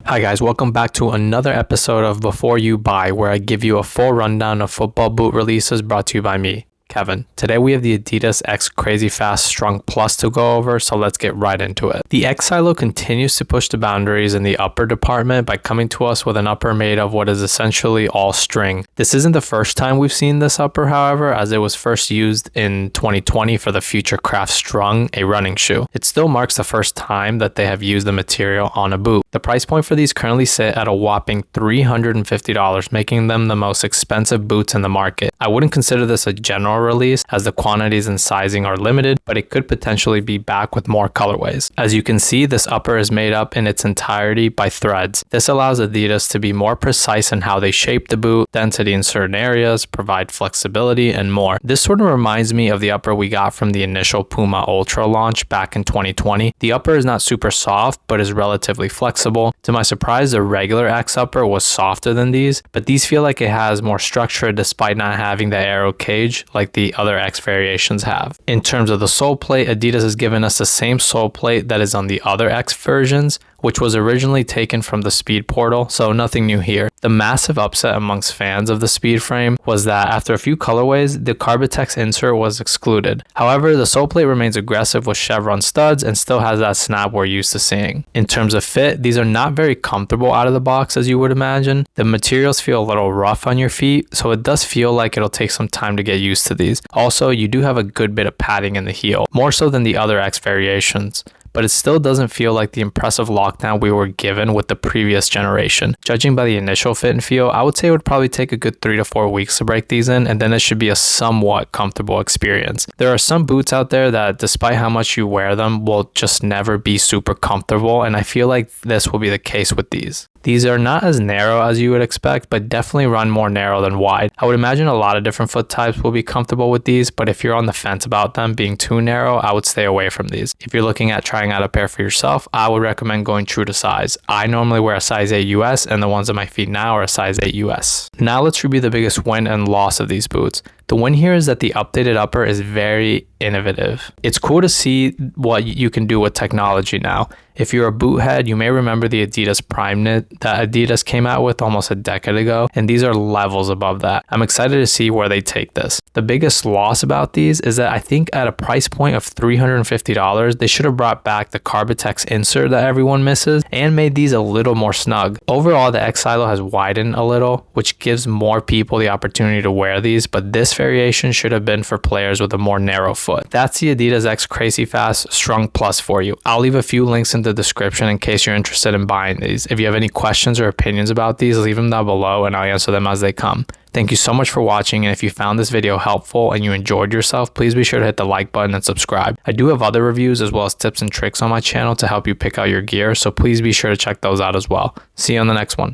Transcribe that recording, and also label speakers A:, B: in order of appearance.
A: Hi guys, welcome back to another episode of Before You Buy, where I give you a full rundown of football boot releases brought to you by me, Kevin. Today we have the Adidas X Crazyfast Strung Plus to go over, so let's get right into it. The X silo continues to push the boundaries in the upper department by coming to us with an upper made of what is essentially all string. This isn't the first time we've seen this upper, however, as it was first used in 2020 for the Crazyfast Strung, a running shoe. It still marks the first time that they have used the material on a boot. The price point for these currently sit at a whopping $350, making them the most expensive boots in the market. I wouldn't consider this a general release as the quantities and sizing are limited, but it could potentially be back with more colorways. As you can see, this upper is made up in its entirety by threads. This allows Adidas to be more precise in how they shape the boot, density in certain areas, provide flexibility, and more. This sort of reminds me of the upper we got from the initial Puma Ultra launch back in 2020. The upper is not super soft, but is relatively flexible. To my surprise, the regular X upper was softer than these, but these feel like it has more structure despite not having the aero cage like the other X variations have. In terms of the sole plate, Adidas has given us the same sole plate that is on the other X versions, which was originally taken from the Speed Portal, so nothing new here. The massive upset amongst fans of the Speed frame was that after a few colorways, the Carbitex insert was excluded. However, the sole plate remains aggressive with chevron studs and still has that snap we're used to seeing. In terms of fit, these are not very comfortable out of the box as you would imagine. The materials feel a little rough on your feet, so it does feel like it'll take some time to get used to these. Also, you do have a good bit of padding in the heel, more so than the other X variations, but it still doesn't feel like the impressive lockdown we were given with the previous generation. Judging by the initial fit and feel, I would say it would probably take a good 3 to 4 weeks to break these in, and then it should be a somewhat comfortable experience. There are some boots out there that, despite how much you wear them, will just never be super comfortable, and I feel like this will be the case with these. These are not as narrow as you would expect, but definitely run more narrow than wide. I would imagine a lot of different foot types will be comfortable with these, but if you're on the fence about them being too narrow, I would stay away from these. If you're looking at trying out a pair for yourself, I would recommend going true to size. I normally wear a size 8 US, and the ones on my feet now are a size 8 US. Now let's review the biggest win and loss of these boots. The win here is that the updated upper is very innovative. It's cool to see what you can do with technology now. If you're a boot head, you may remember the Adidas Prime Knit that Adidas came out with almost a decade ago, and these are levels above that. I'm excited to see where they take this. The biggest loss about these is that I think at a price point of $350, they should have brought back the Carbitex insert that everyone misses and made these a little more snug. Overall, the X silo has widened a little, which gives more people the opportunity to wear these, but this variation should have been for players with a more narrow foot. That's the Adidas X Crazyfast Strung Plus for you. I'll leave a few links in the description in case you're interested in buying these. If you have any questions or opinions about these, leave them down below and I'll answer them as they come. Thank you so much for watching, and if you found this video helpful and you enjoyed yourself, please be sure to hit the like button and subscribe. I do have other reviews as well as tips and tricks on my channel to help you pick out your gear, so please be sure to check those out as well. See you on the next one.